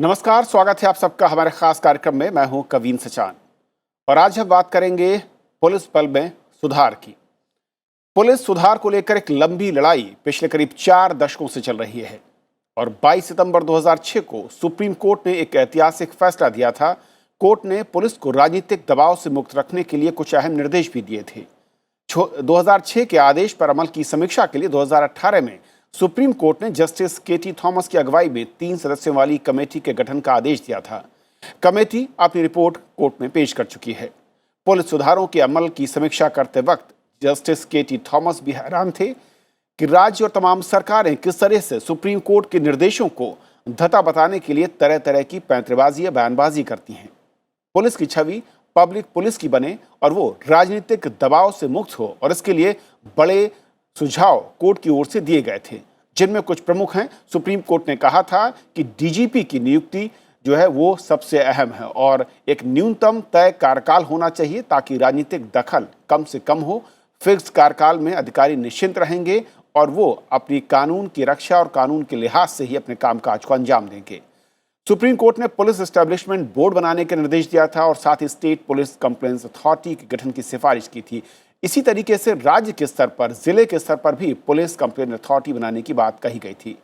नमस्कार, स्वागत है आप सबका हमारे खास कार्यक्रम में। मैं हूं कवीन सचान और आज हम बात करेंगे पुलिस बल में सुधार की। पुलिस सुधार को लेकर एक लंबी लड़ाई पिछले करीब 4 दशकों से चल रही है और 22 सितंबर 2006 को सुप्रीम कोर्ट ने एक ऐतिहासिक फैसला दिया था। कोर्ट ने पुलिस को राजनीतिक दबाव से मुक्त रखने के लिए कुछ अहम निर्देश भी दिए थे। 2006 के आदेश पर अमल की समीक्षा के लिए 2018 में सुप्रीम कोर्ट ने जस्टिस के.टी. थॉमस की अगुवाई में 3 सदस्यों वाली कमेटी के गठन का आदेश दिया था। कमेटी अपनी रिपोर्ट कोर्ट में पेश कर चुकी है। पुलिस सुधारों के अमल की समीक्षा करते वक्त जस्टिस के.टी. थॉमस भी हैरान थे कि राज्य और तमाम सरकारें किस तरह से सुप्रीम कोर्ट के निर्देशों को धता बताने के लिए तरह तरह की पैंतरेबाजी या बयानबाजी करती हैं। पुलिस की छवि पब्लिक पुलिस की बने और वो राजनीतिक दबाव से मुक्त हो, और इसके लिए बड़े सुझाव कोर्ट की ओर से दिए गए थे, जिनमें कुछ प्रमुख हैं। सुप्रीम कोर्ट ने कहा था कि डीजीपी की नियुक्ति जो है वो सबसे अहम है और एक न्यूनतम तय कार्यकाल होना चाहिए ताकि राजनीतिक दखल कम से कम हो। फिक्स कार्यकाल में अधिकारी निश्चिंत रहेंगे और वो अपनी कानून की रक्षा और कानून के लिहाज से ही अपने कामकाज को अंजाम देंगे। सुप्रीम कोर्ट ने पुलिस एस्टेब्लिशमेंट बोर्ड बनाने के निर्देश दिया था और साथ ही स्टेट पुलिस कंप्लेंट्स अथॉरिटी के गठन की सिफारिश की थी। इसी तरीके से राज्य के स्तर पर, जिले के स्तर पर भी पुलिस कंप्लेंट अथॉरिटी बनाने की बात कही गई थी।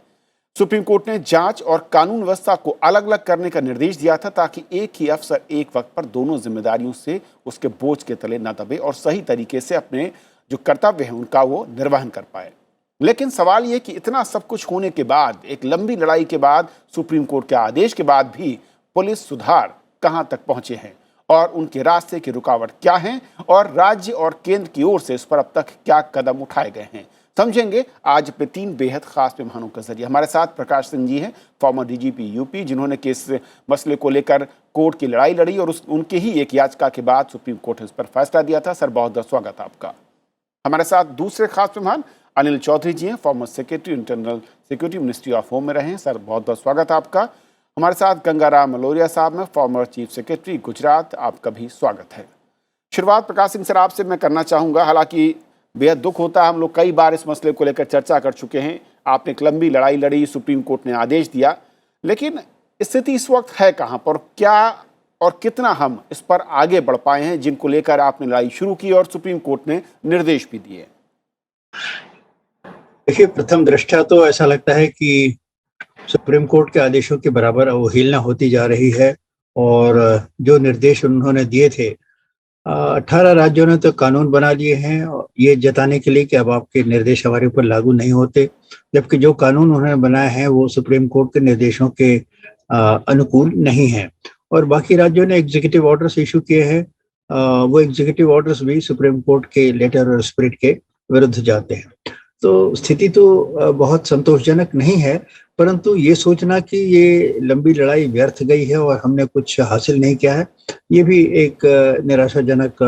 सुप्रीम कोर्ट ने जांच और कानून व्यवस्था को अलग अलग करने का निर्देश दिया था ताकि एक ही अफसर एक वक्त पर दोनों जिम्मेदारियों से उसके बोझ के तले न दबे और सही तरीके से अपने जो कर्तव्य हैं उनका वो निर्वहन कर पाए। लेकिन सवाल ये कि इतना सब कुछ होने के बाद, एक लंबी लड़ाई के बाद, सुप्रीम कोर्ट के आदेश के बाद भी पुलिस सुधार कहां तक पहुंचे हैं और उनके रास्ते की रुकावट क्या हैं और राज्य और केंद्र की ओर से इस पर अब तक क्या कदम उठाए गए हैं, समझेंगे आज अपने 3 बेहद खास मेहमानों के जरिए। हमारे साथ प्रकाश सिंह जी हैं, फॉर्मर डीजीपी यूपी, जिन्होंने इस मसले को लेकर कोर्ट की लड़ाई लड़ी और उनके ही एक याचिका के बाद सुप्रीम कोर्ट ने इस पर फैसला दिया था। सर, बहुत बहुत स्वागत आपका। हमारे साथ दूसरे खास मेहमान अनिल चौधरी जी हैं, former secretary internal security, ministry of home में रहे हैं। सर, बहुत बहुत स्वागत आपका। हमारे साथ गंगाराम मलोरिया साहब हैं, फॉर्मर चीफ सेक्रेटरी गुजरात, आपका भी स्वागत है। शुरुआत प्रकाश सिंह सर आपसे मैं करना चाहूँगा। हालांकि बेहद दुख होता है, हम लोग कई बार इस मसले को लेकर चर्चा कर चुके हैं। आपने एक लंबी लड़ाई लड़ी, सुप्रीम कोर्ट ने आदेश दिया, लेकिन स्थिति इस वक्त है कहाँ पर, क्या और कितना हम इस पर आगे बढ़ पाए हैं जिनको लेकर आपने लड़ाई शुरू की और सुप्रीम कोर्ट ने निर्देश भी दिए? देखिए, प्रथम दृष्टया तो ऐसा लगता है कि सुप्रीम कोर्ट के आदेशों के बराबर अवहेलना होती जा रही है और जो निर्देश उन्होंने दिए थे, 18 राज्यों ने तो कानून बना लिए हैं ये जताने के लिए कि अब आपके निर्देश हमारे ऊपर लागू नहीं होते, जबकि जो कानून उन्होंने बनाए हैं वो सुप्रीम कोर्ट के निर्देशों के अनुकूल नहीं है। और बाकी राज्यों ने एग्जीक्यूटिव ऑर्डर्स इशू किए हैं, वो एग्जीक्यूटिव ऑर्डर्स भी सुप्रीम कोर्ट के लेटर और स्पिरिट के विरुद्ध जाते हैं। तो स्थिति तो बहुत संतोषजनक नहीं है, परंतु ये सोचना कि ये लंबी लड़ाई व्यर्थ गई है और हमने कुछ हासिल नहीं किया है, ये भी एक निराशाजनक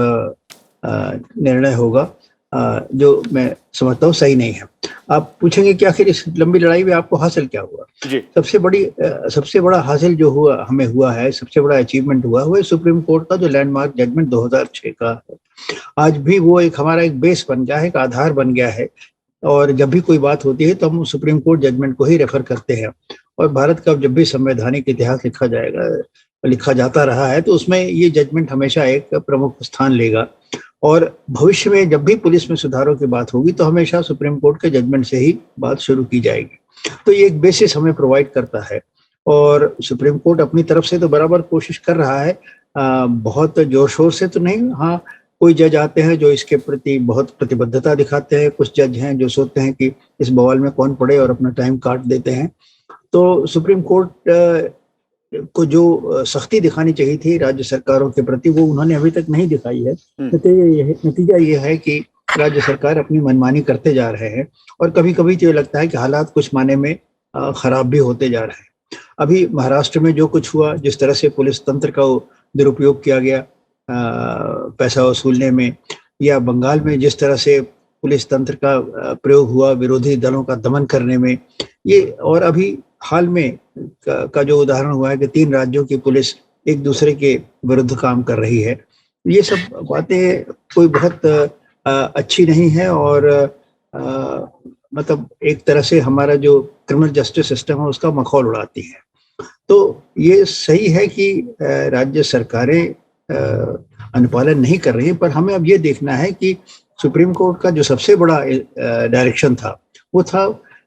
निर्णय होगा, जो मैं समझता हूँ सही नहीं है। आप पूछेंगे कि आखिर इस लंबी लड़ाई में आपको हासिल क्या हुआ? जी। सबसे बड़ा हासिल जो हुआ हमें हुआ है, सबसे बड़ा अचीवमेंट हुआ वो सुप्रीम कोर्ट का जो लैंडमार्क जजमेंट 2006 का है। आज भी वो एक हमारा एक बेस बन गया है, एक आधार बन गया है और जब भी कोई बात होती है तो हम सुप्रीम कोर्ट जजमेंट को ही रेफर करते हैं। और भारत का जब भी संवैधानिक इतिहास लिखा जाता रहा है तो उसमें ये जजमेंट हमेशा एक प्रमुख स्थान लेगा और भविष्य में जब भी पुलिस में सुधारों की बात होगी तो हमेशा सुप्रीम कोर्ट के जजमेंट से ही बात शुरू की जाएगी। तो ये एक बेसिस हमें प्रोवाइड करता है और सुप्रीम कोर्ट अपनी तरफ से तो बराबर कोशिश कर रहा है, बहुत जोर शोर से तो नहीं। हाँ, कोई जज आते हैं जो इसके प्रति बहुत प्रतिबद्धता दिखाते हैं, कुछ जज हैं जो सोचते हैं कि इस बवाल में कौन पड़े और अपना टाइम काट देते हैं। तो सुप्रीम कोर्ट को जो सख्ती दिखानी चाहिए थी राज्य सरकारों के प्रति वो उन्होंने अभी तक नहीं दिखाई है। नतीजा ये है कि राज्य सरकार अपनी मनमानी करते जा रहे हैं और कभी कभी तो ये लगता है कि हालात कुछ माने में खराब भी होते जा रहे हैं। अभी महाराष्ट्र में जो कुछ हुआ, जिस तरह से पुलिस तंत्र का दुरुपयोग किया गया पैसा वसूलने में, या बंगाल में जिस तरह से पुलिस तंत्र का प्रयोग हुआ विरोधी दलों का दमन करने में, ये और अभी हाल में का जो उदाहरण हुआ है कि 3 राज्यों की पुलिस एक दूसरे के विरुद्ध काम कर रही है, ये सब बातें कोई बहुत अच्छी नहीं है और मतलब एक तरह से हमारा जो क्रिमिनल जस्टिस सिस्टम है उसका मखौल उड़ाती है। तो ये सही है कि राज्य सरकारें अनुपालन नहीं कर रही हैं, पर हमें अब ये देखना है कि सुप्रीम कोर्ट का जो सबसे बड़ा डायरेक्शन था वो था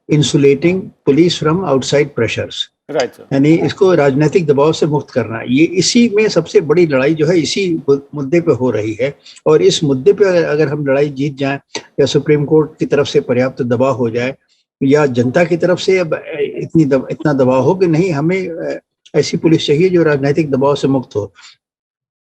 insulating police from outside pressures, right sir. यानी इसको राजनीतिक दबाव से मुक्त करना। ये इसी में सबसे बड़ी लड़ाई जो है इसी मुद्दे पे हो रही है, और इस मुद्दे पे अगर हम लड़ाई जीत जाएं या सुप्रीम कोर्ट की तरफ से पर्याप्त दबाव हो जाए या जनता की तरफ से अब इतना दबाव हो कि नहीं, हमें ऐसी पुलिस चाहिए जो राजनीतिक दबाव से मुक्त हो,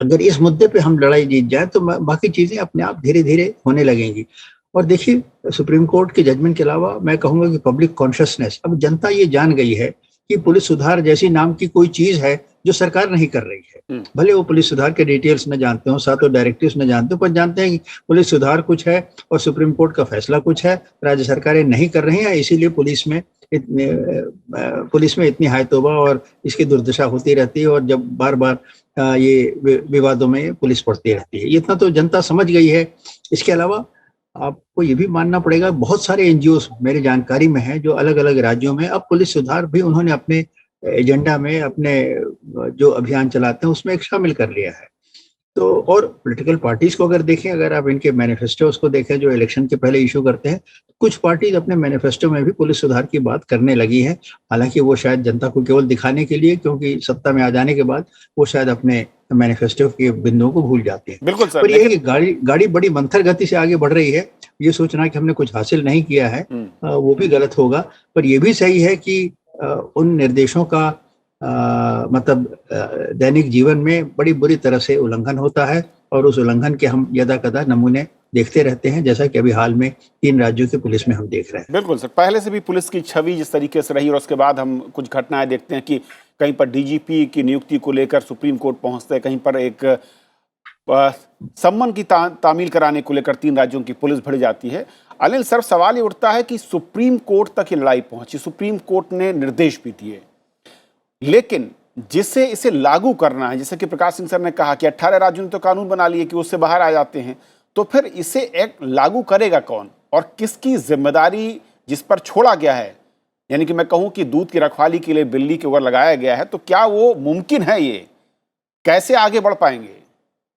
अगर इस मुद्दे पे हम लड़ाई जीत जाए तो बाकी चीजें अपने आप धीरे धीरे होने लगेंगी। और देखिए, सुप्रीम कोर्ट के जजमेंट के अलावा मैं कहूंगा कि पब्लिक कॉन्शियसनेस, अब जनता ये जान गई है कि पुलिस सुधार जैसी नाम की कोई चीज है जो सरकार नहीं कर रही है। भले वो पुलिस सुधार के डिटेल्स न जानते हो, सातों डायरेक्टिव्स न जानते हो, पर जानते हैं कि पुलिस सुधार कुछ है और सुप्रीम कोर्ट का फैसला कुछ है, राज्य सरकारें नहीं कर रही हैं, इसीलिए पुलिस में इतनी हाय तौबा और इसकी दुर्दशा होती रहती है, और जब बार बार ये विवादों में पुलिस पड़ती रहती है। इतना तो जनता समझ गई है। इसके अलावा आपको ये भी मानना पड़ेगा, बहुत सारे एनजीओ मेरी जानकारी में हैं जो अलग अलग राज्यों में अब पुलिस सुधार भी उन्होंने अपने एजेंडा में, अपने जो अभियान चलाते हैं उसमें एक शामिल कर लिया है। तो और पॉलिटिकल पार्टीज को अगर देखें, अगर आप इनके मैनिफेस्टोज को देखें जो इलेक्शन के पहले इशू करते हैं, कुछ पार्टीज अपने मैनिफेस्टो में भी पुलिस सुधार की बात करने लगी है। हालांकि वो शायद जनता को केवल दिखाने के लिए, क्योंकि सत्ता में आ जाने के बाद वो शायद अपने मैनिफेस्टो के बिंदुओं को भूल जाते हैं। बिल्कुल सर। पर ये कि गाड़ी बड़ी मंथर गति से आगे बढ़ रही है, ये सोचना कि हमने कुछ हासिल नहीं किया है वो भी गलत होगा। पर यह भी सही है कि उन निर्देशों का मतलब दैनिक जीवन में बड़ी बुरी तरह से उल्लंघन होता है, और उस उल्लंघन के हम यदा कदा नमूने देखते रहते हैं, जैसा कि अभी हाल में 3 राज्यों के पुलिस में हम देख रहे हैं। बिल्कुल सर, पहले से भी पुलिस की छवि जिस तरीके से रही, और उसके बाद हम कुछ घटनाएं देखते हैं कि कहीं पर डीजीपी की नियुक्ति को लेकर सुप्रीम कोर्ट पहुंचते हैं, कहीं पर एक सम्मन की तामील कराने को लेकर 3 राज्यों की पुलिस भड़ जाती है। अनिल सर, सवाल ये उठता है कि सुप्रीम कोर्ट तक ये लड़ाई पहुंची, सुप्रीम कोर्ट ने निर्देश भी दिए, लेकिन जिसे इसे लागू करना है, जैसे कि प्रकाश सिंह सर ने कहा कि 18 राज्यों ने तो कानून बना लिए कि उससे बाहर आ जाते हैं, तो फिर इसे एक लागू करेगा कौन और किसकी जिम्मेदारी जिस पर छोड़ा गया है? यानी कि मैं कहूं कि दूध की रखवाली के लिए बिल्ली के ऊपर लगाया गया है, तो क्या वो मुमकिन है? ये कैसे आगे बढ़ पाएंगे?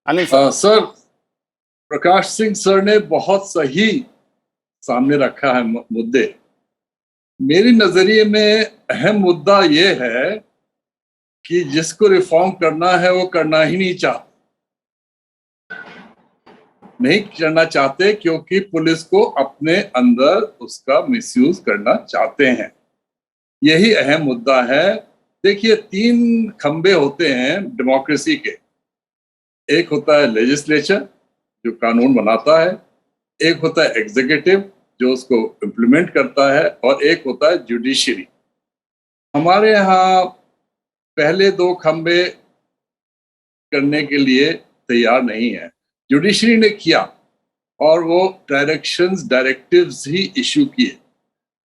अनिल सर, प्रकाश सिंह सर ने बहुत सही सामने रखा है मुद्दे। मेरी नजरिए में अहम मुद्दा ये है कि जिसको रिफॉर्म करना है वो करना ही नहीं करना चाहते, क्योंकि पुलिस को अपने अंदर उसका मिसयूज करना चाहते हैं। यही अहम मुद्दा है। देखिए, 3 खंबे होते हैं डेमोक्रेसी के। एक होता है लेजिस्लेचर जो कानून बनाता है, एक होता है एग्जीक्यूटिव जो उसको इम्प्लीमेंट करता है, और एक होता है जुडिशरी। हमारे यहाँ पहले 2 खंबे करने के लिए तैयार नहीं है। जुडिशरी ने किया और वो डायरेक्टिव्स ही इशू किए,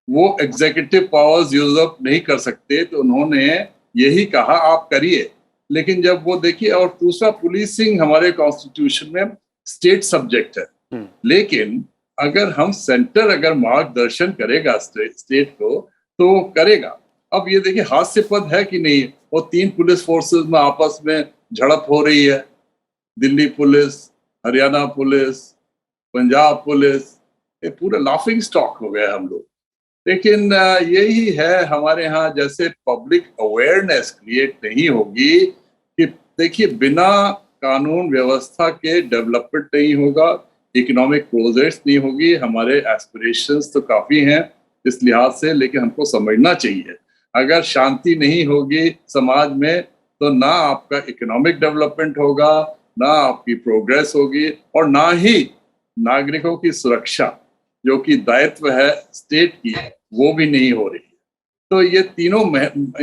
वो एग्जीक्यूटिव पावर्स यूज अप नहीं कर सकते, तो उन्होंने यही कहा आप करिए। लेकिन जब वो देखिए, और दूसरा, पुलिसिंग हमारे कॉन्स्टिट्यूशन में स्टेट सब्जेक्ट है, लेकिन अगर हम सेंटर अगर मार्गदर्शन करेगा स्टेट को तो वो करेगा। अब ये देखिए, हास्यास्पद है कि नहीं, वो 3 पुलिस फोर्सेस में आपस में झड़प हो रही है, Delhi police, Haryana police, Punjab police, ये पूरा लाफिंग स्टॉक हो गया हम लोग। लेकिन यही है हमारे यहाँ, जैसे पब्लिक अवेयरनेस क्रिएट नहीं होगी कि देखिए, बिना कानून व्यवस्था के डेवलपमेंट नहीं होगा, इकोनॉमिक प्रोग्रेस नहीं होगी। हमारे एस्पिरेशंस तो काफी हैं इस लिहाज से, लेकिन हमको समझना चाहिए, अगर शांति नहीं होगी समाज में तो ना आपका इकोनॉमिक डेवलपमेंट होगा, ना आपकी प्रोग्रेस होगी, और ना ही नागरिकों की सुरक्षा जो कि दायित्व है स्टेट की, वो भी नहीं हो रही है। तो ये तीनों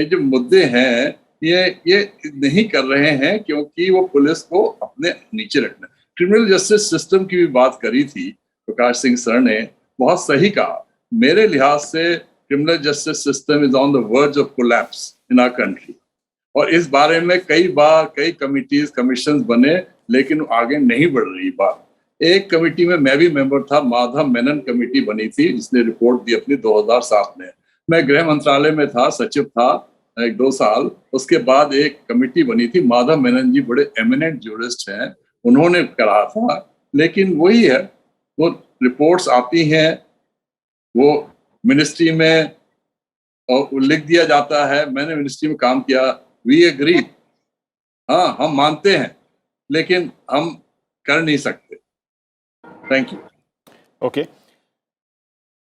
जो मुद्दे हैं, ये नहीं कर रहे हैं क्योंकि वो पुलिस को अपने नीचे रखना। क्रिमिनल जस्टिस सिस्टम की भी बात करी थी प्रकाश सिंह सर ने, बहुत सही कहा। मेरे लिहाज से criminal justice system is on the verge of collapse in our country, और इस बारे में कई बार कई कमिटीज कमीशन बने, लेकिन आगे नहीं बढ़ रही बात। एक कमेटी में मैं भी मेंबर था, माधव मेनन कमेटी बनी थी जिसने रिपोर्ट दी अपनी 2007 में। मैं गृह मंत्रालय में था, सचिव था, 1-2 साल, उसके बाद एक कमेटी बनी थी, माधव मेनन जी बड़े एमिनेंट ज्यूरिस्ट हैं, उन्होंने कहा था। लेकिन वही है, वो रिपोर्ट्स आती हैं, वो मिनिस्ट्री में और लिख दिया जाता है, मैंने मिनिस्ट्री में काम किया, वी एग्री, हाँ हम मानते हैं, लेकिन हम कर नहीं सकते। Thank you. ओके,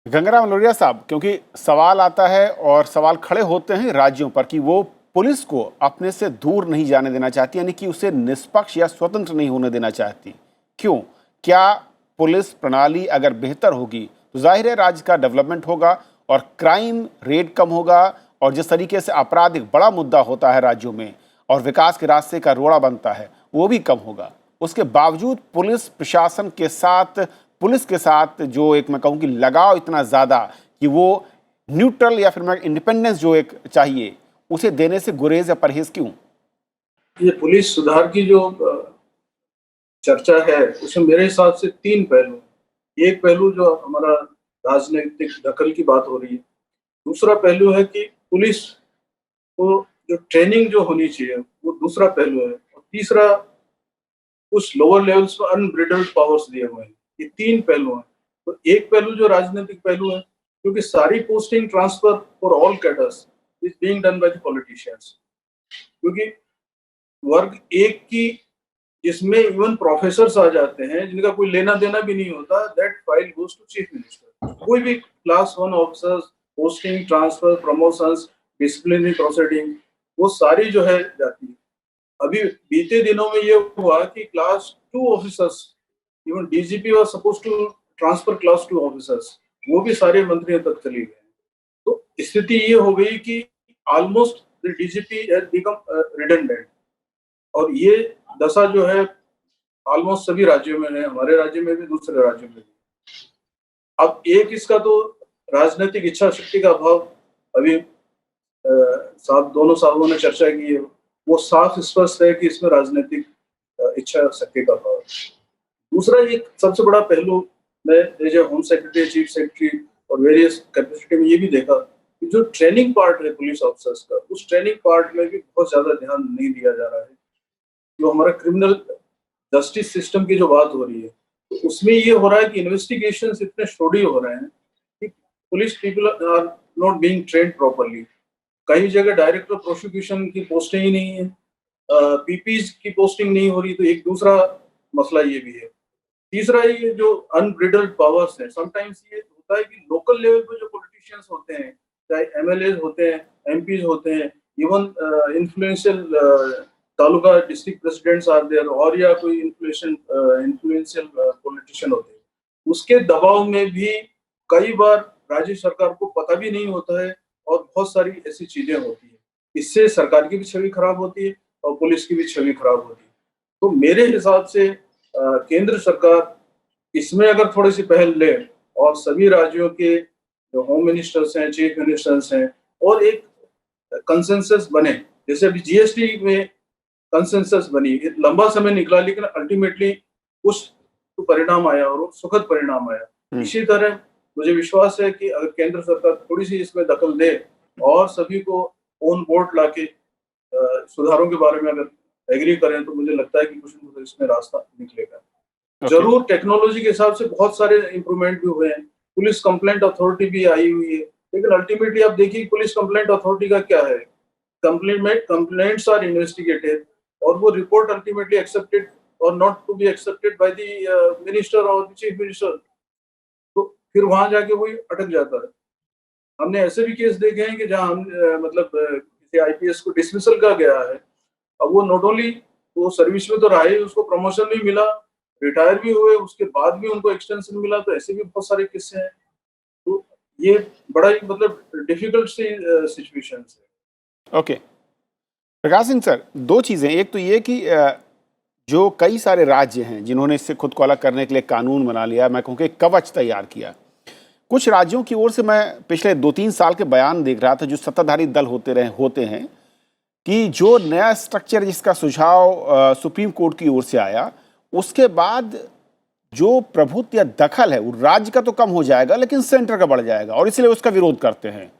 गंगाराम लोरिया साहब, क्योंकि सवाल आता है और सवाल खड़े होते हैं राज्यों पर कि वो पुलिस को अपने से दूर नहीं जाने देना चाहती, यानी कि उसे निष्पक्ष या स्वतंत्र नहीं होने देना चाहती। क्यों? क्या पुलिस प्रणाली अगर बेहतर होगी तो जाहिर है राज्य का डेवलपमेंट होगा और क्राइम रेट कम होगा, और जिस तरीके से अपराध एक बड़ा मुद्दा होता है राज्यों में और विकास के रास्ते का रोड़ा बनता है वो भी कम होगा। उसके बावजूद पुलिस प्रशासन के साथ, पुलिस के साथ जो एक मैं कहूँ कि लगाव इतना ज़्यादा कि वो न्यूट्रल या फिर मैं इंडिपेंडेंस जो एक चाहिए उसे देने से गुरेज या परहेज क्यों? ये पुलिस सुधार की जो चर्चा है उसमें मेरे हिसाब से 3 पहलू। एक पहलू जो हमारा राजनीतिक दखल की बात हो रही है, दूसरा पहलू है कि पुलिस को जो ट्रेनिंग जो होनी चाहिए वो दूसरा पहलू है, और तीसरा उस लोअर लेवल्स पर अनब्रिडल्ड पावर्स दिए हुए हैं। ये 3 पहलू हैं। तो एक पहलू जो राजनीतिक पहलू है, क्योंकि सारी posting transfer for all cadres is being done by the politicians, क्योंकि वर्ग एक की जिसमें इवन प्रोफेसर्स आ जाते हैं जिनका कोई लेना देना भी नहीं होता, that file goes to chief minister. कोई भी class 1 officers posting transfer promotions disciplinary proceeding वो सारी जो है जाती है। अभी बीते दिनों में ये हुआ कि class 2 officers, even DGP was suppose to transfer class 2 officers, वो भी सारे मंत्रियों तक चली गए। तो स्थिति ये हो गई कि almost the DGP has become redundant, और ये दशा जो है ऑलमोस्ट सभी राज्यों में है, हमारे राज्य में भी दूसरे राज्यों में भी। अब एक इसका तो राजनीतिक इच्छा शक्ति का अभाव, अभी दोनों साहबों ने चर्चा की है, वो साफ स्पष्ट है कि इसमें राजनीतिक इच्छा शक्ति का अभाव। दूसरा एक सबसे बड़ा पहलू मैं as a home secretary, chief secretary और वेरियस कैपेसिटी में ये भी देखा कि जो ट्रेनिंग पार्ट है पुलिस ऑफिसर्स का, उस ट्रेनिंग पार्ट में भी बहुत ज्यादा ध्यान नहीं दिया जा रहा है। जो हमारा क्रिमिनल जस्टिस सिस्टम की जो बात हो रही है, तो उसमें ये हो रहा है कि इन्वेस्टिगेशंस इतने शोडी हो रहे हैं कि police people are not being trained properly. कई जगह डायरेक्टर प्रोसिक्यूशन की पोस्टिंग ही नहीं है, पीपीज की पोस्टिंग नहीं हो रही, तो एक दूसरा मसला ये भी है। तीसरा ये जो अनब्रिडल्ड पावर्स है, समटाइम्स ये होता है कि लोकल लेवल पे जो पॉलिटिशियंस होते हैं, चाहे एमएलए होते हैं, एमपीज होते हैं, even influential taluka district presidents are there, और या कोई इन्फ्लुएंशियल पॉलिटिशियन होते हैं, उसके दबाव में भी कई बार राज्य सरकार को पता भी नहीं होता है और बहुत सारी ऐसी चीजें होती है। इससे सरकार की भी छवि खराब होती है और पुलिस की भी छवि खराब होती है। तो मेरे हिसाब से केंद्र सरकार इसमें अगर थोड़ी सी पहल ले और सभी राज्यों के जो होम मिनिस्टर्स हैं, चीफ मिनिस्टर्स हैं, और एक कंसेंसस बने, जैसे अभी जीएसटी में कंसेंसस बनी, लंबा समय निकला लेकिन अल्टीमेटली कुछ तो परिणाम आया और वो सुखद परिणाम आया। इसी तरह मुझे विश्वास है कि अगर केंद्र सरकार थोड़ी सी इसमें दखल दे और सभी को ऑन बोर्ड लाके सुधारों के बारे में अगर एग्री करें, तो मुझे लगता है कि कुछ न कुछ इसमें रास्ता निकलेगा। जरूर टेक्नोलॉजी के हिसाब से बहुत सारे इंप्रूवमेंट भी हुए हैं, पुलिस कंप्लेंट अथॉरिटी भी आई हुई है, लेकिन अल्टीमेटली आप देखिए पुलिस कंप्लेंट अथॉरिटी का क्या है, कंप्लेंट्स आर इन्वेस्टिगेटेड और वो रिपोर्ट अल्टीमेटली एक्सेप्टेड और not to be accepted by the minister और द चीफ मिनिस्टर, तो फिर वहां जाके वही अटक जाता है। हमने ऐसे भी केस देखे हैं कि जहां हम मतलब किसी आईपीएस को डिसमिसल का गया है, अब वो नॉट ओनली वो सर्विस में तो रहा ही, उसको प्रमोशन भी मिला, रिटायर भी हुए, उसके बाद भी उनको एक्सटेंशन मिला, तो ऐसे भी बहुत सारे किस्से हैं। तो ये बड़ा ही मतलब डिफिकल्ट सिचुएशन है। ओके, प्रकाश सिंह सर, दो चीज़ें, एक तो ये कि जो कई सारे राज्य हैं जिन्होंने इससे खुद को अलग करने के लिए कानून बना लिया, मैं कहूँ कि कवच तैयार किया, कुछ राज्यों की ओर से मैं पिछले 2-3 साल के बयान देख रहा था जो सत्ताधारी दल होते हैं कि जो नया स्ट्रक्चर जिसका सुझाव सुप्रीम कोर्ट की ओर से आया, उसके बाद जो प्रभुत्व या दखल है वो राज्य का तो कम हो जाएगा लेकिन सेंटर का बढ़ जाएगा, और इसलिए उसका विरोध करते हैं।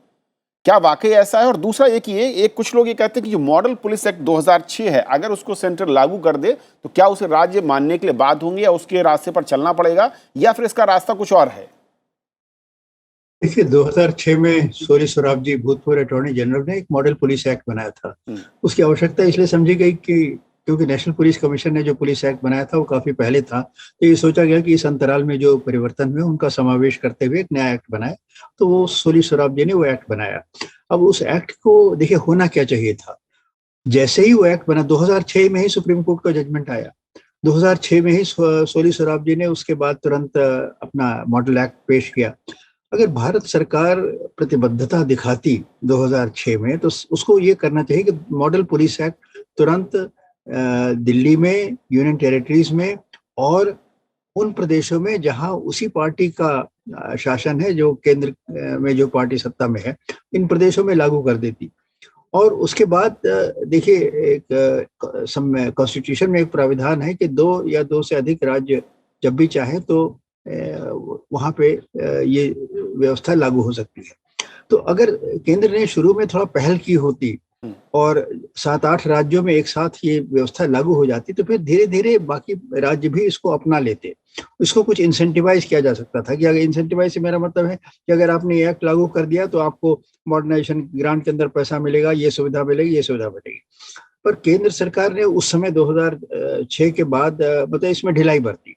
क्या वाकई ऐसा है? और दूसरा एक ये, एक कुछ लोग ये कहते हैं कि जो मॉडल पुलिस एक्ट 2006 है, अगर उसको सेंटर लागू कर दे तो क्या उसे राज्य मानने के लिए बाध्य होंगे या उसके रास्ते पर चलना पड़ेगा, या फिर इसका रास्ता कुछ और है? देखिए, 2006 में सोरी सोराबजी जी, भूतपूर्व अटॉर्नी जनरल ने एक मॉडल पुलिस एक्ट बनाया था। उसकी आवश्यकता इसलिए समझी गई कि क्योंकि नेशनल पुलिस कमीशन ने जो पुलिस एक्ट बनाया था वो काफी पहले था, तो ये सोचा गया कि इस अंतराल में जो परिवर्तन हुए उनका समावेश करते हुए एक नया एक्ट बनाए। तो वो सोरी सोराबजी ने वो एक्ट बनाया। अब उस एक्ट को देखिए होना क्या चाहिए था। जैसे ही वो एक्ट बना, 2006 में ही सुप्रीम कोर्ट का जजमेंट आया। 2006 में ही सोरी सोराबजी ने उसके बाद तुरंत अपना मॉडल एक्ट पेश किया। अगर भारत सरकार प्रतिबद्धता दिखाती 2006 में, तो उसको ये करना चाहिए कि मॉडल पुलिस एक्ट तुरंत दिल्ली में, यूनियन टेरिटरीज में और उन प्रदेशों में जहां उसी पार्टी का शासन है, जो केंद्र में जो पार्टी सत्ता में है, इन प्रदेशों में लागू कर देती। और उसके बाद देखिए, एक कॉन्स्टिट्यूशन में एक प्राविधान है कि 2 या 2 से अधिक राज्य जब भी चाहे तो वहां पे ये व्यवस्था लागू हो सकती है। तो अगर केंद्र ने शुरू में थोड़ा पहल की होती और 7-8 राज्यों में एक साथ ये व्यवस्था लागू हो जाती, तो फिर धीरे धीरे बाकी राज्य भी इसको अपना लेते। इसको कुछ इंसेंटिवाइज किया जा सकता था कि अगर इंसेंटिवाइज से मेरा मतलब है कि अगर आपने ये एक्ट लागू कर दिया तो आपको मॉडर्नाइजेशन ग्रांट के अंदर पैसा मिलेगा, ये सुविधा मिलेगी, ये सुविधा मिलेगी। पर केंद्र सरकार ने उस समय 2006 के बाद मतलब इसमें ढिलाई बरती।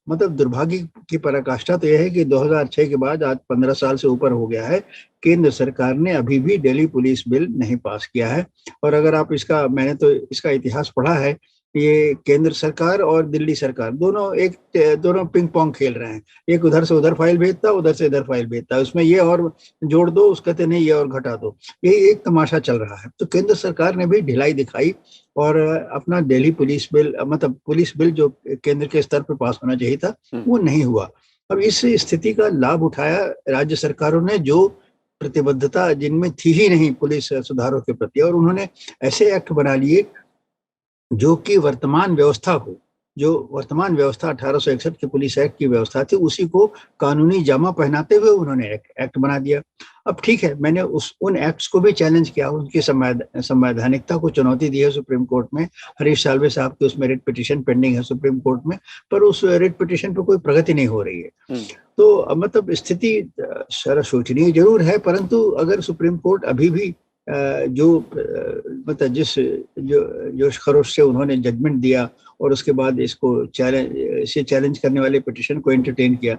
मतलब दुर्भाग्य की पराकाष्ठा तो यह है कि 2006 के बाद आज 15 साल से ऊपर हो गया है, केंद्र सरकार ने अभी भी दिल्ली पुलिस बिल नहीं पास किया है। और अगर आप मैंने तो इसका इतिहास पढ़ा है, ये केंद्र सरकार और दिल्ली सरकार दोनों पिंग पोंग खेल रहे हैं। एक उधर से उधर फाइल भेजता, उधर से इधर फाइल भेजता है, उसमें ये और जोड़ दो, उस कहते नहीं ये और घटा दो। यही एक तमाशा चल रहा है। तो केंद्र सरकार ने भी ढिलाई दिखाई और अपना दिल्ली पुलिस बिल, मतलब पुलिस बिल जो केंद्र के स्तर पर पास होना चाहिए था, वो नहीं हुआ। अब इस स्थिति का लाभ उठाया राज्य सरकारों ने, जो प्रतिबद्धता जिनमें थी ही नहीं पुलिस सुधारों के प्रति, और उन्होंने ऐसे एक्ट बना लिए जो कि वर्तमान व्यवस्था 1861 के पुलिस एक्ट की व्यवस्था थी, उसी को कानूनी जामा पहनाते हुए उन्होंने एक्ट बना दिया। अब ठीक है, मैंने उन एक्ट्स को भी चैलेंज किया, उनकी संवैधानिकता को चुनौती दी है सुप्रीम कोर्ट में। हरीश साल्वे साहब की उसमें रिट पिटीशन पेंडिंग है सुप्रीम कोर्ट में, पर उस रिट पिटीशन पर कोई प्रगति नहीं हो रही है। तो मतलब स्थिति शोचनीय जरूर है, परंतु अगर सुप्रीम कोर्ट अभी भी जो मतलब जिस जोश खरोश से उन्होंने जजमेंट दिया और उसके बाद इसको चैलेंज करने वाले पिटीशन को एंटरटेन किया,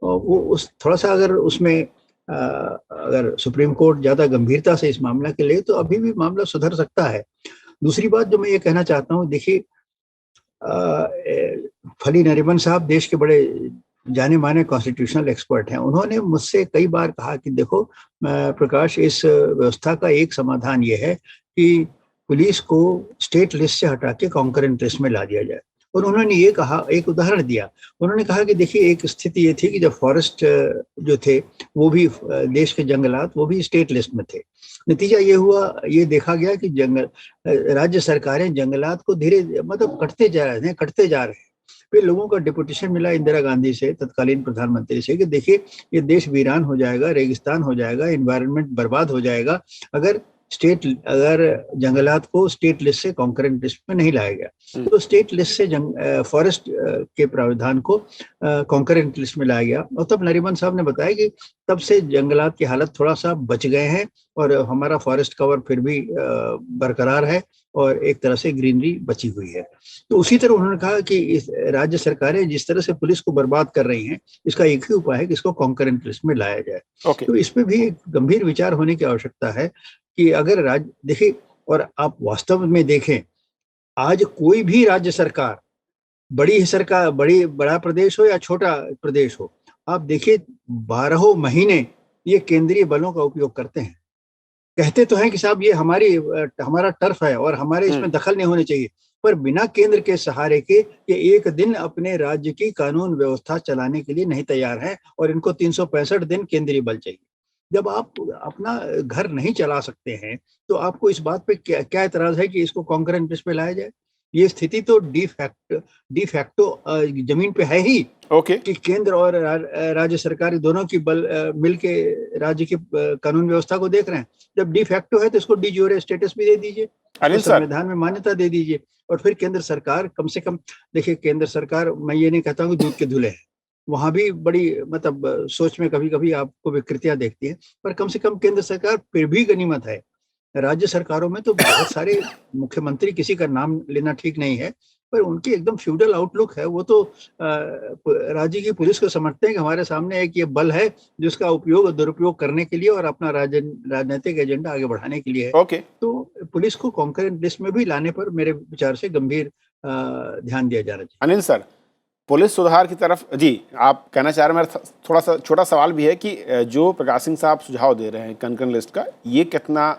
वो उस थोड़ा सा अगर उसमें अगर सुप्रीम कोर्ट ज्यादा गंभीरता से इस मामला के ले, तो अभी भी मामला सुधर सकता है। दूसरी बात जो मैं ये कहना चाहता हूँ, देखिए फली नरिमन साहब देश के बड़े जाने माने कॉन्स्टिट्यूशनल एक्सपर्ट हैं। उन्होंने मुझसे कई बार कहा कि देखो प्रकाश, इस व्यवस्था का एक समाधान ये है कि पुलिस को स्टेट लिस्ट से हटा के कॉन्करेंट लिस्ट में ला दिया जाए। और उन्होंने ये कहा, एक उदाहरण दिया, उन्होंने कहा कि देखिए एक स्थिति ये थी कि जब फॉरेस्ट जो थे वो भी देश के जंगलात वो भी स्टेट लिस्ट में थे। नतीजा ये हुआ, ये देखा गया कि राज्य सरकारें जंगलात को धीरे मतलब कटते जा रहे हैं। फिर लोगों का डिपुटेशन मिला इंदिरा गांधी से, तत्कालीन प्रधानमंत्री से, कि देखिए ये देश वीरान हो जाएगा, रेगिस्तान हो जाएगा, एनवायरनमेंट बर्बाद हो जाएगा अगर जंगलात को स्टेट लिस्ट से कॉन्करेंट लिस्ट में नहीं लाया गया। तो स्टेट लिस्ट से फॉरेस्ट के प्रावधान को कॉन्करेंट लिस्ट में लाया गया। और तब नरीमन साहब ने बताया कि तब से जंगलात की हालत थोड़ा सा बच गए हैं और हमारा फॉरेस्ट कवर फिर भी बरकरार है और एक तरह से ग्रीनरी बची हुई है। तो उसी तरह उन्होंने कहा कि इस राज्य सरकारें जिस तरह से पुलिस को बर्बाद कर रही हैं, इसका एक ही उपाय है कि इसको कॉन्करेंट लिस्ट में लाया जाए। तो इस पे भी गंभीर विचार होने की आवश्यकता है कि अगर राज्य देखिए, और आप वास्तव में देखें, आज कोई भी राज्य सरकार, बड़ा प्रदेश हो या छोटा प्रदेश हो, आप देखिए 12 महीने ये केंद्रीय बलों का उपयोग करते हैं। कहते तो हैं कि साहब ये हमारा टर्फ है और हमारे इसमें दखल नहीं होने चाहिए, पर बिना केंद्र के सहारे के ये एक दिन अपने राज्य की कानून व्यवस्था चलाने के लिए नहीं तैयार है और इनको 365 दिन केंद्रीय बल चाहिए। जब आप अपना घर नहीं चला सकते हैं तो आपको इस बात पे क्या एतराज है कि इसको कॉन्करेंट लिस्ट पे लाया जाए? ये स्थिति तो डी फैक्टो जमीन पे है ही ओके कि केंद्र और राज्य सरकार दोनों की मिल के राज्य की कानून व्यवस्था को देख रहे हैं। जब डी फैक्टो है तो इसको डी ज्यूरे स्टेटस भी दे दीजिए, इसको अनिल सर, संविधान में मान्यता दे दीजिए। और फिर केंद्र सरकार कम से कम, देखिए केंद्र सरकार, मैं ये नहीं कहता हूँ कि दूध के धुले है, वहां भी बड़ी मतलब सोच में कभी कभी आपको विकृतियां देखती है, पर कम से कम केंद्र सरकार फिर भी गनीमत है। राज्य सरकारों में तो बहुत सारे मुख्यमंत्री, किसी का नाम लेना ठीक नहीं है, पर उनकी एकदम फ्यूडल आउटलुक है। वो तो राज्य की पुलिस को समझते हैं कि हमारे सामने एक ये बल है जिसका उपयोग और दुरुपयोग करने के लिए और अपना राजनीतिक एजेंडा आगे बढ़ाने के लिए है। ओके तो पुलिस को कॉन्करेंट लिस्ट में भी लाने पर मेरे विचार से गंभीर ध्यान दिया जाना चाहिए। अनिल सर, पुलिस सुधार की तरफ जी आप कहना चाह रहे हैं। मेरा थोड़ा सा छोटा सवाल भी है कि जो प्रकाश सिंह साहब सुझाव दे रहे हैं कंकरेंट लिस्ट का, ये कितना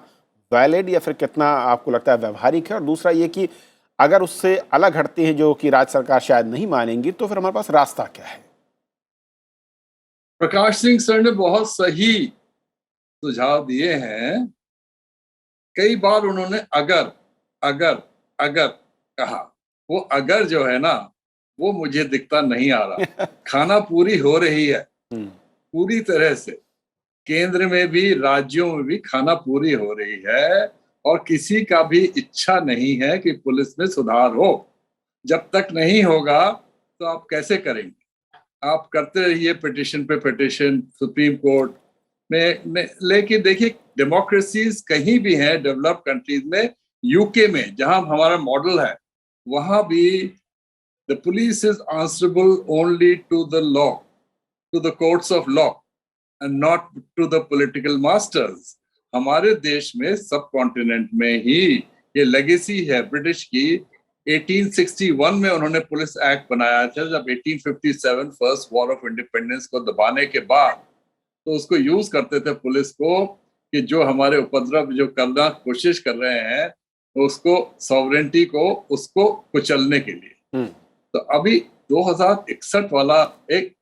वैलिड या फिर कितना आपको लगता है व्यवहारिक है? और दूसरा ये कि अगर उससे अलग हटते हैं जो कि राज्य सरकार शायद नहीं मानेंगी, तो फिर हमारे पास रास्ता क्या है? प्रकाश सिंह सर ने बहुत सही सुझाव दिए हैं। कई बार उन्होंने अगर अगर अगर कहा, वो अगर जो है ना, वो मुझे दिखता नहीं आ रहा। खाना पूरी हो रही है पूरी तरह से, केंद्र में भी राज्यों में भी खाना पूरी हो रही है, और किसी का भी इच्छा नहीं है कि पुलिस में सुधार हो। जब तक नहीं होगा तो आप कैसे करेंगे? आप करते रहिए पिटिशन पे पिटिशन सुप्रीम कोर्ट में। लेकिन देखिए, डेमोक्रेसीज कहीं भी हैं डेवलप्ड कंट्रीज में, यूके में जहां हमारा मॉडल है, वहां भी the police is answerable only to the law, to the courts of law and not to the political masters. हमारे देश में सब कॉन्टिनेंट में ही ये लेगेसी है ब्रिटिश की। 1861 में उन्होंने पुलिस एक्ट बनाया था, जब 1857 फर्स्ट वॉर ऑफ इंडिपेंडेंस को दबाने के बाद, तो उसको यूज करते थे पुलिस को कि जो हमारे उपद्रव जो करना कोशिश कर रहे हैं, तो उसको सॉवरेंटी को उसको कुचलने के लिए। तो अभी 2061 वाला एक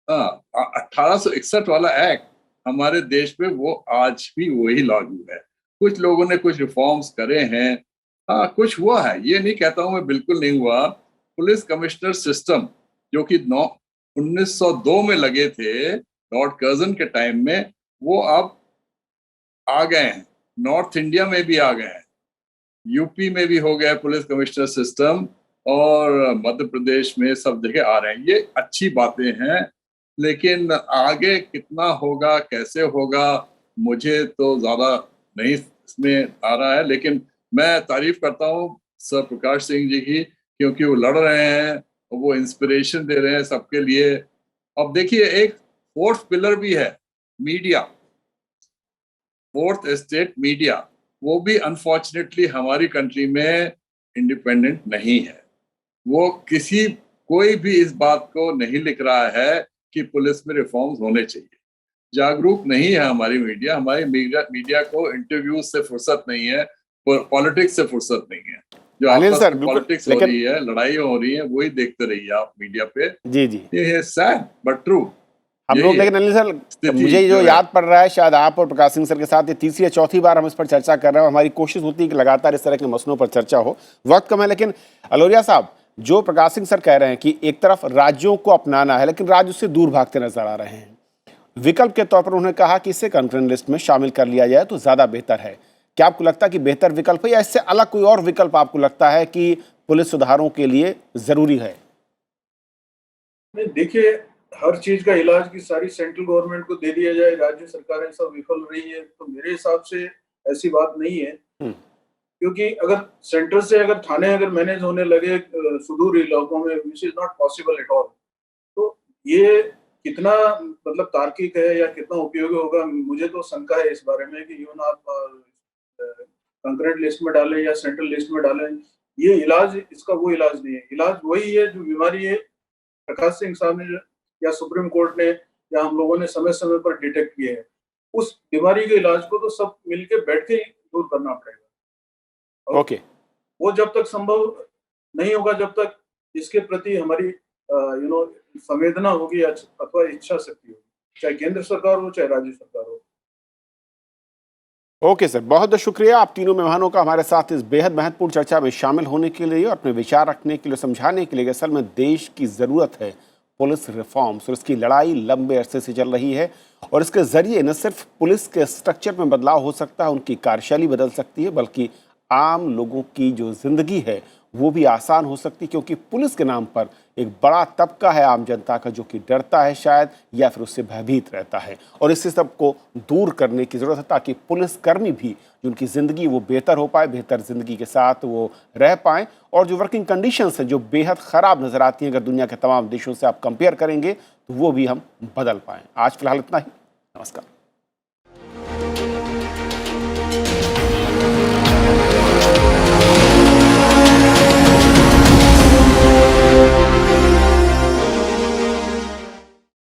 1861 वाला एक्ट हमारे देश में, वो आज भी वही लागू है। कुछ लोगों ने कुछ रिफॉर्म्स करे हैं, हाँ कुछ हुआ है, ये नहीं कहता हूं मैं बिल्कुल नहीं हुआ। पुलिस कमिश्नर सिस्टम जो कि 1902 में लगे थे लॉर्ड कर्जन के टाइम में, वो अब आ गए हैं, नॉर्थ इंडिया में भी आ गए हैं, यूपी में भी हो गया पुलिस कमिश्नर सिस्टम, और मध्य प्रदेश में सब जगह आ रहे हैं। ये अच्छी बातें हैं, लेकिन आगे कितना होगा, कैसे होगा, मुझे तो ज्यादा नहीं इसमें आ रहा है। लेकिन मैं तारीफ करता हूँ सर प्रकाश सिंह जी की, क्योंकि वो लड़ रहे हैं, वो इंस्पिरेशन दे रहे हैं सबके लिए। अब देखिए, एक फोर्थ पिलर भी है, मीडिया, फोर्थ एस्टेट मीडिया, वो भी अनफॉर्चुनेटली हमारी कंट्री में इंडिपेंडेंट नहीं है। वो कोई भी इस बात को नहीं लिख रहा है कि पुलिस में रिफॉर्म्स होने चाहिए। जागरूक नहीं है हमारी मीडिया को इंटरव्यूज से फुर्सत नहीं है, पॉलिटिक्स से फुर्सत नहीं है। जो अनिल आपस सर, में बिल्कुल, पॉलिटिक्स हो रही है, लड़ाई हो रही है, वही देखते रहिए आप मीडिया पे। जी जी ये है सैड बट ट्रू। हम लोग, लेकिन अनिल सर, मुझे जो याद पड़ रहा है, शायद आप और प्रकाश सिंह सर के साथ ये तीसरी या चौथी बार हम इस पर चर्चा कर रहे हैं। हमारी कोशिश होती है कि लगातार इस तरह के मसलों पर चर्चा हो, वक्त कम है। लेकिन अलोरिया साहब, जो प्रकाश सिंह सर कह रहे हैं कि एक तरफ राज्यों को अपनाना है, लेकिन राज्य उससे दूर भागते नजर आ रहे हैं, विकल्प के तौर पर उन्होंने कहा कि इसे कंकरेंट लिस्ट में शामिल कर लिया जाए तो ज्यादा बेहतर है। क्या आपको लगता है कि बेहतर विकल्प है, या इससे अलग कोई और विकल्प आपको लगता है कि पुलिस सुधारों के लिए जरूरी है? देखिए, हर चीज का इलाज की सारी सेंट्रल गवर्नमेंट को दे दिया जाए, राज्य सरकारें सब विफल रही है, तो मेरे हिसाब से ऐसी बात नहीं है। क्योंकि अगर सेंटर से अगर थाने अगर मैनेज होने लगे सुदूर इलाकों में, which is not possible at all, तो ये कितना मतलब तार्किक है या कितना उपयोगी होगा, मुझे तो शंका है इस बारे में कि यूं आप कंकरेंट लिस्ट में डालें या सेंट्रल लिस्ट में डालें। ये इलाज, इसका वो इलाज नहीं है। इलाज वही है जो बीमारी है प्रकाश सिंह साहब ने या सुप्रीम कोर्ट ने या हम लोगों ने समय समय पर डिटेक्ट किए हैं। उस बीमारी के इलाज को तो सब मिलके बैठ के ही दूर करना पड़ेगा। ओके, वो जब तक संभव नहीं होगा, जब तक इसके प्रति हमारी संवेदना होगी अथवा इच्छा शक्ति होगी, चाहे केंद्र सरकार हो चाहे राज्य सरकार हो। ओके सर, बहुत बहुत शुक्रिया आप तीनों मेहमानों का हमारे साथ इस बेहद महत्वपूर्ण चर्चा में शामिल होने के लिए और अपने विचार रखने के लिए, समझाने के लिए कि असल में देश की ज़रूरत है पुलिस रिफॉर्म्स और इसकी लड़ाई लंबे अरसे से चल रही है और इसके ज़रिए न सिर्फ पुलिस के स्ट्रक्चर में बदलाव हो सकता है, उनकी कार्यशैली बदल सकती है, बल्कि आम लोगों की जो ज़िंदगी है वो भी आसान हो सकती है, क्योंकि पुलिस के नाम पर एक बड़ा तबका है आम जनता का जो कि डरता है शायद या फिर उससे भयभीत रहता है और इससे सबको दूर करने की ज़रूरत है ताकि पुलिसकर्मी भी जो उनकी ज़िंदगी वो बेहतर हो पाए, बेहतर ज़िंदगी के साथ वो रह पाएँ और जो वर्किंग कंडीशंस हैं जो बेहद ख़राब नज़र आती हैं अगर दुनिया के तमाम देशों से आप कंपेयर करेंगे तो वो भी हम बदल पाएँ। आज फिलहाल इतना ही। नमस्कार।